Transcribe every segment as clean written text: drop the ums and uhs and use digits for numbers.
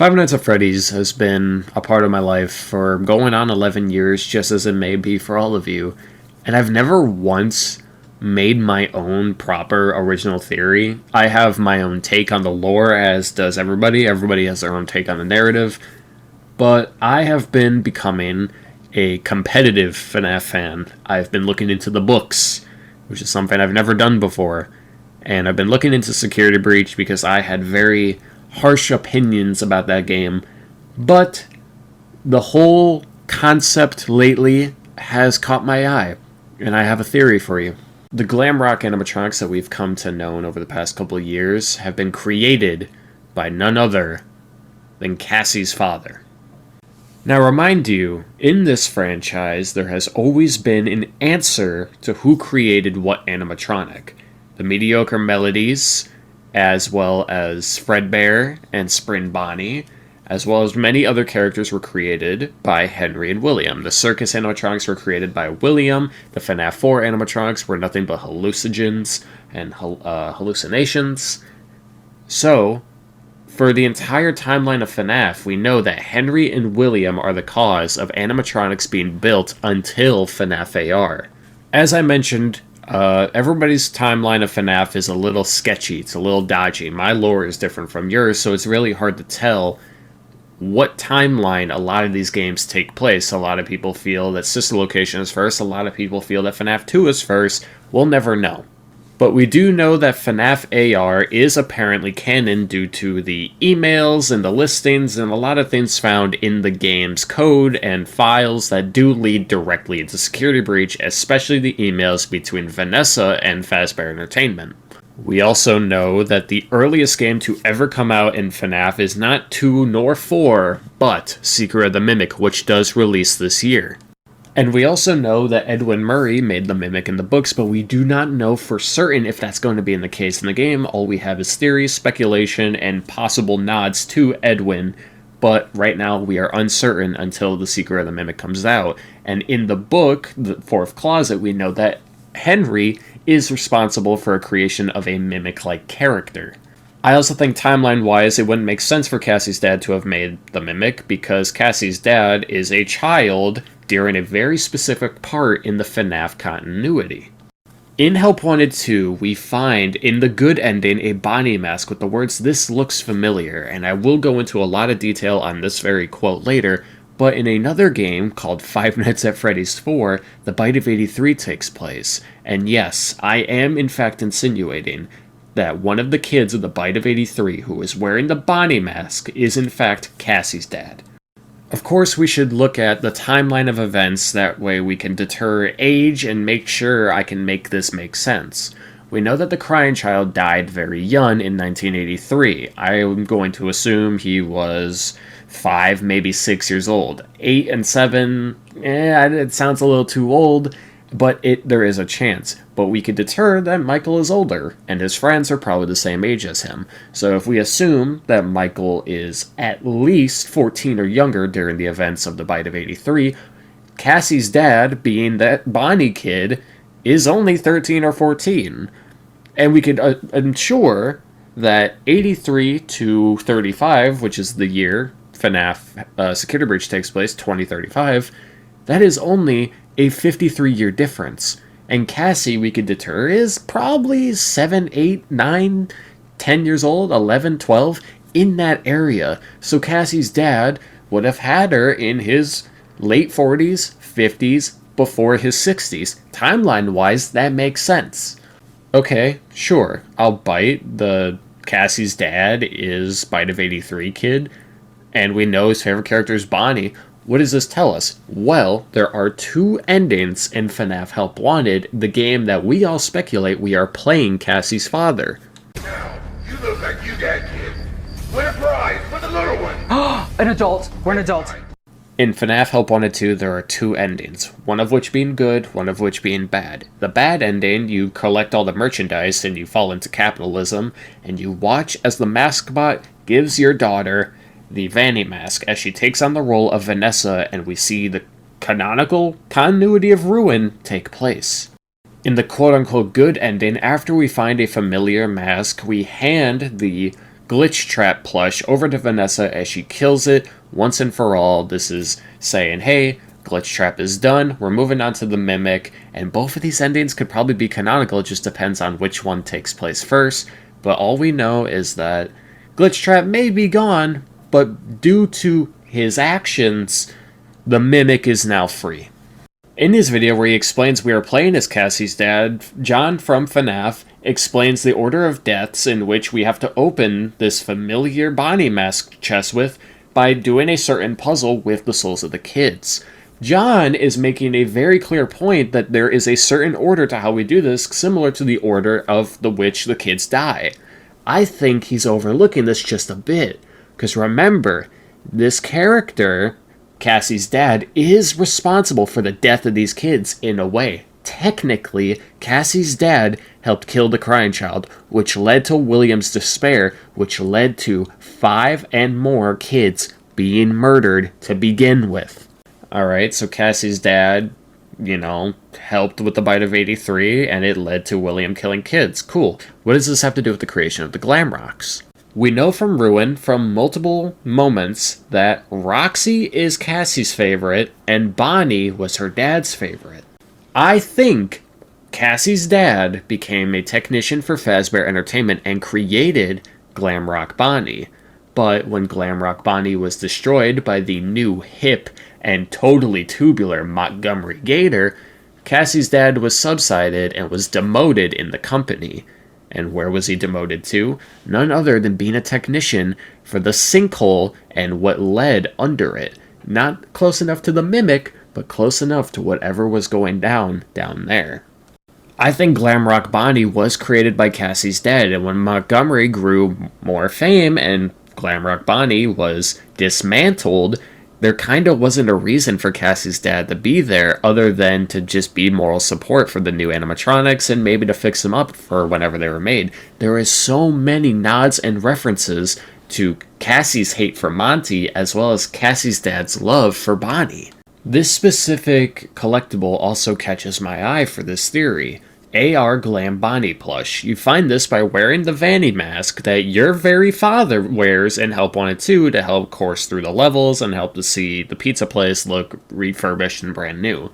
Five Nights at Freddy's has been a part of my life for going on 11 years, just as it may be for all of you. And I've never once made my own proper original theory. I have my own take on the lore, as does everybody. Everybody has their own take on the narrative. But I have been becoming a competitive FNAF fan. I've been looking into the books, which is something I've never done before. And I've been looking into Security Breach because I had very harsh opinions about that game, but the whole concept lately has caught my eye, and I have a theory for you. The Glamrock animatronics that we've come to know over the past couple of years have been created by none other than Cassie's father. Now, remind you, in this franchise, there has always been an answer to who created what animatronic. The mediocre Melodies, as well as Fredbear and Spring Bonnie, as well as many other characters were created by Henry and William. The circus animatronics were created by William. The FNAF 4 animatronics were nothing but hallucinogens and hallucinations. So, for the entire timeline of FNAF, we know that Henry and William are the cause of animatronics being built until FNAF AR. As I mentioned, everybody's timeline of FNAF is a little sketchy, it's a little dodgy. My lore is different from yours, so it's really hard to tell what timeline a lot of these games take place. A lot of people feel that Sister Location is first, a lot of people feel that FNAF 2 is first. We'll never know. But we do know that FNAF AR is apparently canon due to the emails and the listings and a lot of things found in the game's code and files that do lead directly into Security Breach, especially the emails between Vanessa and Fazbear Entertainment. We also know that the earliest game to ever come out in FNAF is not 2 nor 4, but Secret of the Mimic, which does release this year. And we also know that Edwin Murray made the Mimic in the books, but we do not know for certain if that's going to be in the case in the game. All we have is theories, speculation, and possible nods to Edwin, but right now we are uncertain until the Secret of the Mimic comes out. And in the book, The Fourth Closet, we know that Henry is responsible for a creation of a Mimic-like character. I also think timeline-wise, it wouldn't make sense for Cassie's dad to have made the Mimic, because Cassie's dad is a child during a very specific part in the FNAF continuity. In Help Wanted 2, we find in the good ending a Bonnie mask with the words, "This looks familiar," and I will go into a lot of detail on this very quote later, but in another game called Five Nights at Freddy's 4, the Bite of 83 takes place, and yes, I am in fact insinuating that one of the kids of the Bite of 83 who is wearing the Bonnie mask is in fact Cassie's dad. Of course, we should look at the timeline of events, that way we can deter age and make sure I can make this make sense. We know that the crying child died very young in 1983. I am going to assume he was 5, maybe 6 years old. 8 and 7, it sounds a little too old, but there is a chance. But we could deter that Michael is older, and his friends are probably the same age as him. So if we assume that Michael is at least 14 or younger during the events of the Bite of 83, Cassie's dad, being that Bonnie kid, is only 13 or 14. And we could ensure that 83 to 35, which is the year FNAF Security Breach takes place, 2035, that is only a 53-year difference. And Cassie, we could deter, is probably 7, 8, 9, 10 years old, 11, 12, in that area. So Cassie's dad would have had her in his late 40s, 50s, before his 60s. Timeline-wise, that makes sense. Okay, sure, I'll bite. The Cassie's dad is Bite of 83 kid, and we know his favorite character is Bonnie. What does this tell us? Well, there are 2 endings in FNAF Help Wanted, the game that we all speculate we are playing Cassie's father. Now, you look like you got kids. Win a prize for the little one. An adult. We're an adult. In FNAF Help Wanted 2, there are 2 endings, one of which being good, one of which being bad. The bad ending, you collect all the merchandise and you fall into capitalism, and you watch as the Maskbot gives your daughter the Vanny mask as she takes on the role of Vanessa, and we see the canonical continuity of Rowan take place. In the quote-unquote good ending, after we find a familiar mask, we hand the Glitch Trap plush over to Vanessa as she kills it once and for all. This is saying, hey, Glitch Trap is done, we're moving on to the Mimic, and both of these endings could probably be canonical, it just depends on which one takes place first, but all we know is that Glitch Trap may be gone, but due to his actions, the Mimic is now free. In his video where he explains we are playing as Cassie's dad, John from FNAF explains the order of deaths in which we have to open this familiar Bonnie mask chest with by doing a certain puzzle with the souls of the kids. John is making a very clear point that there is a certain order to how we do this, similar to the order of the which the kids die. I think he's overlooking this just a bit, because remember, this character, Cassie's dad, is responsible for the death of these kids in a way. Technically, Cassie's dad helped kill the crying child, which led to William's despair, which led to 5 and more kids being murdered to begin with. Alright, so Cassie's dad, helped with the bite of 83, and it led to William killing kids. Cool. What does this have to do with the creation of the Glamrocks? We know from Rowan, from multiple moments, that Roxy is Cassie's favorite, and Bonnie was her dad's favorite. I think Cassie's dad became a technician for Fazbear Entertainment and created Glamrock Bonnie. But when Glamrock Bonnie was destroyed by the new hip and totally tubular Montgomery Gator, Cassie's dad was subsided and was demoted in the company. And where was he demoted to? None other than being a technician for the sinkhole and what led under it. Not close enough to the Mimic, but close enough to whatever was going down there. I think Glamrock Bonnie was created by Cassie's dad, and when Montgomery grew more fame and Glamrock Bonnie was dismantled, there kind of wasn't a reason for Cassie's dad to be there other than to just be moral support for the new animatronics and maybe to fix them up for whenever they were made. There is so many nods and references to Cassie's hate for Monty as well as Cassie's dad's love for Bonnie. This specific collectible also catches my eye for this theory. AR Glam Bonnie plush. You find this by wearing the Vanny mask that your very father wears in Help Wanted 2 to help course through the levels and help to see the pizza place look refurbished and brand new.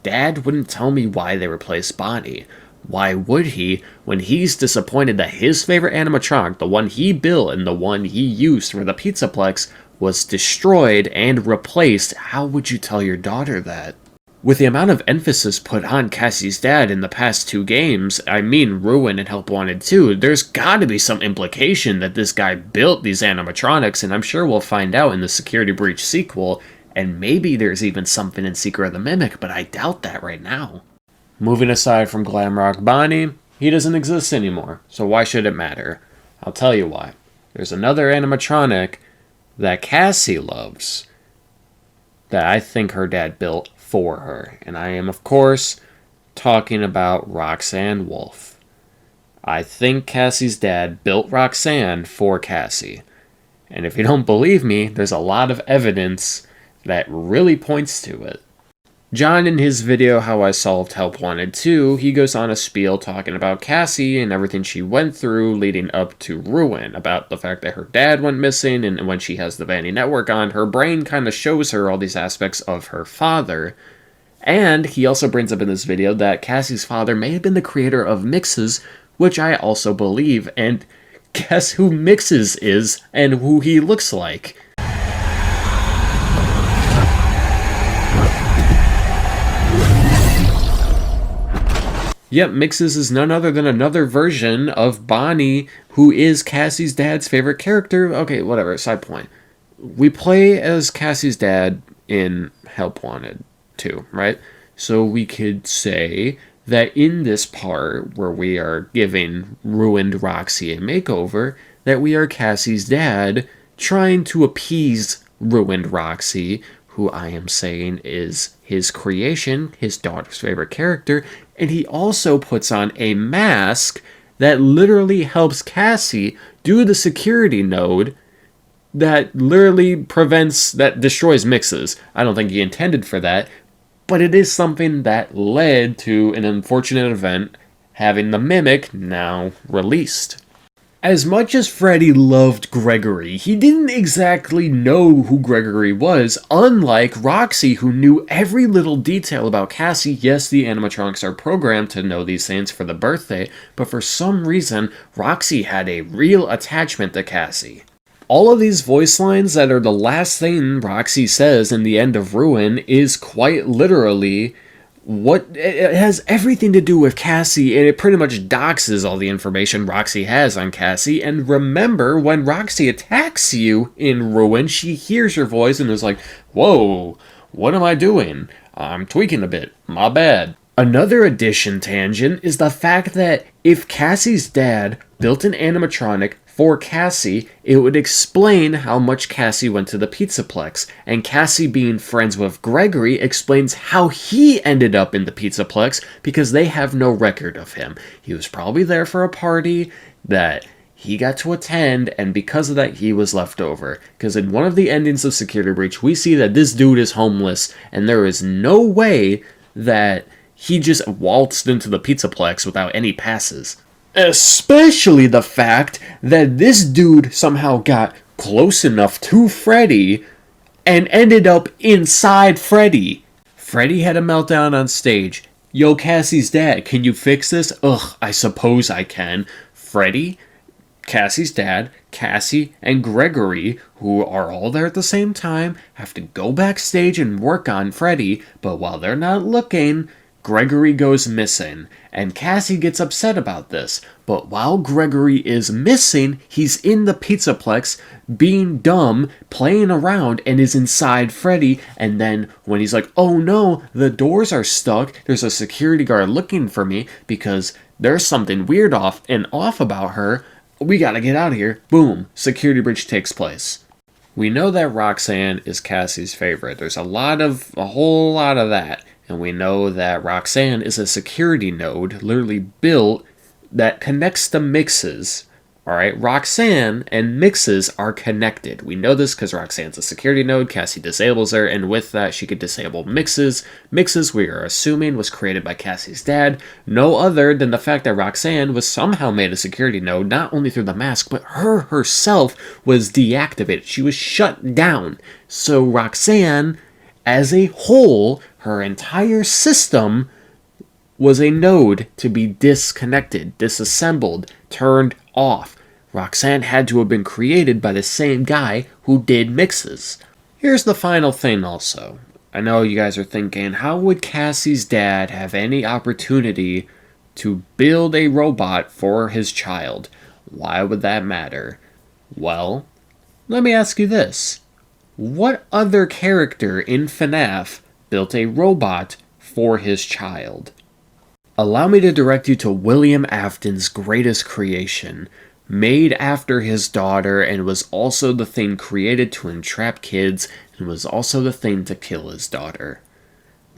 Dad wouldn't tell me why they replaced Bonnie. Why would he when he's disappointed that his favorite animatronic, the one he built and the one he used for the Pizzaplex, was destroyed and replaced? How would you tell your daughter that? With the amount of emphasis put on Cassie's dad in the past 2 games, I mean Rowan and Help Wanted 2, there's gotta be some implication that this guy built these animatronics, and I'm sure we'll find out in the Security Breach sequel, and maybe there's even something in Secret of the Mimic, but I doubt that right now. Moving aside from Glamrock Bonnie, he doesn't exist anymore, so why should it matter? I'll tell you why. There's another animatronic that Cassie loves that I think her dad built for her, and I am of course talking about Roxanne Wolf. I think Cassie's dad built Roxanne for Cassie, and if you don't believe me, there's a lot of evidence that really points to it. John, in his video How I Solved Help Wanted 2, he goes on a spiel talking about Cassie and everything she went through leading up to Ruin, about the fact that her dad went missing, and when she has the Vanny network on, her brain kind of shows her all these aspects of her father. And he also brings up in this video that Cassie's father may have been the creator of Mixes, which I also believe, and guess who Mixes is and who he looks like? Yep, Mixes is none other than another version of Bonnie, who is Cassie's dad's favorite character. Okay, whatever, side point. We play as Cassie's dad in Help Wanted 2, right? So we could say that in this part where we are giving ruined Roxy a makeover, that we are Cassie's dad trying to appease ruined Roxy, who I am saying is his creation, his daughter's favorite character, and he also puts on a mask that literally helps Cassie do the security node that literally destroys Mixes. I don't think he intended for that, but it is something that led to an unfortunate event having the Mimic now released. As much as Freddy loved Gregory, he didn't exactly know who Gregory was, unlike Roxy, who knew every little detail about Cassie. Yes, the animatronics are programmed to know these things for the birthday, but for some reason, Roxy had a real attachment to Cassie. All of these voice lines that are the last thing Roxy says in the end of Ruin is quite literally it has everything to do with Cassie, and it pretty much doxes all the information Roxy has on Cassie. And remember, when Roxy attacks you in Ruin, she hears your voice and is like, whoa, what am I doing? I'm tweaking a bit, my bad. Another addition tangent is the fact that if Cassie's dad built an animatronic for Cassie, it would explain how much Cassie went to the Pizzaplex, and Cassie being friends with Gregory explains how he ended up in the Pizzaplex because they have no record of him. He was probably there for a party that he got to attend, and because of that, he was left over. Because in one of the endings of Security Breach, we see that this dude is homeless, and there is no way that he just waltzed into the Pizzaplex without any passes. Especially the fact that this dude somehow got close enough to Freddy and ended up inside Freddy. Freddy had a meltdown on stage. Yo, Cassie's dad, can you fix this? Ugh, I suppose I can. Freddy, Cassie's dad, Cassie, and Gregory, who are all there at the same time, have to go backstage and work on Freddy, but while they're not looking, Gregory goes missing, and Cassie gets upset about this. But while Gregory is missing, he's in the Pizzaplex, being dumb, playing around, and is inside Freddy. And then when he's like, oh no, the doors are stuck, there's a security guard looking for me because there's something weird off about her, we gotta get out of here. Boom, security breach takes place. We know that Roxanne is Cassie's favorite. There's a whole lot of that. And we know that Roxanne is a security node, literally built, that connects the mixes. Alright, Roxanne and mixes are connected. We know this because Roxanne's a security node, Cassie disables her, and with that she could disable mixes. Mixes, we are assuming, was created by Cassie's dad, no other than the fact that Roxanne was somehow made a security node, not only through the mask, but her herself was deactivated. She was shut down. So Roxanne, as a whole, her entire system was a node to be disconnected, disassembled, turned off. Roxanne had to have been created by the same guy who did mixes. Here's the final thing also. I know you guys are thinking, how would Cassie's dad have any opportunity to build a robot for his child? Why would that matter? Well, let me ask you this. What other character in FNAF built a robot for his child? Allow me to direct you to William Afton's greatest creation, made after his daughter and was also the thing created to entrap kids and was also the thing to kill his daughter.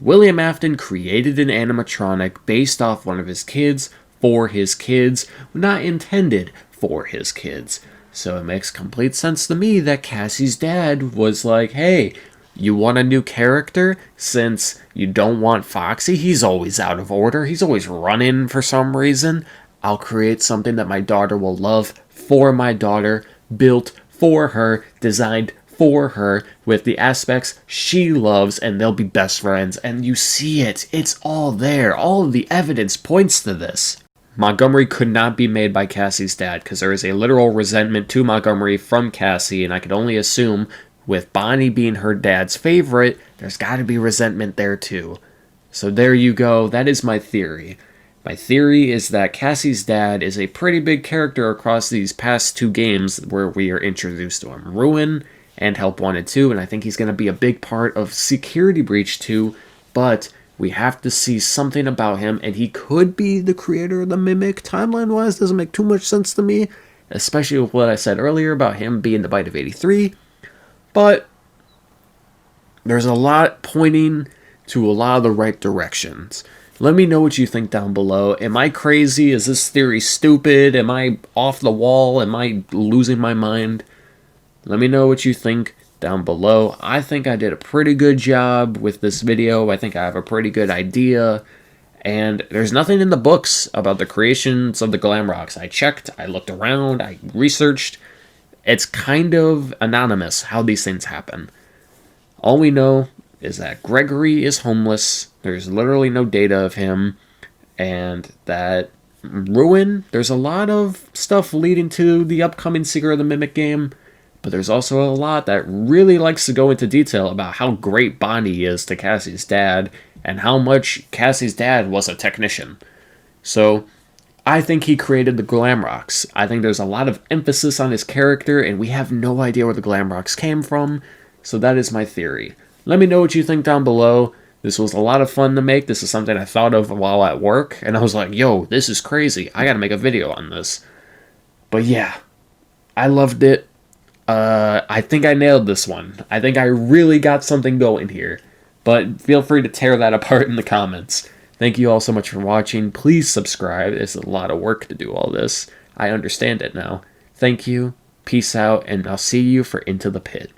William Afton created an animatronic based off one of his kids for his kids, not intended for his kids. So it makes complete sense to me that Cassie's dad was like, hey, you want a new character? Since you don't want Foxy, he's always out of order, he's always running for some reason. I'll create something that my daughter will love for my daughter, built for her, designed for her, with the aspects she loves, and they'll be best friends. And you see it. It's all there. All of the evidence points to this. Montgomery could not be made by Cassie's dad, because there is a literal resentment to Montgomery from Cassie, and I could only assume, with Bonnie being her dad's favorite, there's got to be resentment there too. So there you go, that is my theory. My theory is that Cassie's dad is a pretty big character across these past two games where we are introduced to him. Ruin and Help Wanted 2, and I think he's going to be a big part of Security Breach 2, but we have to see something about him, and he could be the creator of the Mimic. Timeline-wise, doesn't make too much sense to me, especially with what I said earlier about him being the Bite of 83. But there's a lot pointing to a lot of the right directions. Let me know what you think down below. Am I crazy? Is this theory stupid? Am I off the wall? Am I losing my mind? Let me know what you think down below. I think I did a pretty good job with this video. I think I have a pretty good idea And there's nothing in the books about the creations of the Glamrocks. I checked, I looked around, I researched. It's kind of anonymous how these things happen. All we know is that Gregory is homeless. There's literally no data of him. And that Rowan, there's a lot of stuff leading to the upcoming Secret of the Mimic game. But there's also a lot that really likes to go into detail about how great Bonnie is to Cassie's dad. And how much Cassie's dad was a technician. So, I think he created the Glamrocks. I think there's a lot of emphasis on his character, and we have no idea where the Glamrocks came from. So that is my theory. Let me know what you think down below. This was a lot of fun to make. This is something I thought of while at work, and I was like, yo, this is crazy. I gotta make a video on this. But yeah, I loved it. I think I nailed this one. I think I really got something going here. But feel free to tear that apart in the comments. Thank you all so much for watching. Please subscribe. It's a lot of work to do all this. I understand it now. Thank you. Peace out. And I'll see you for Into the Pit.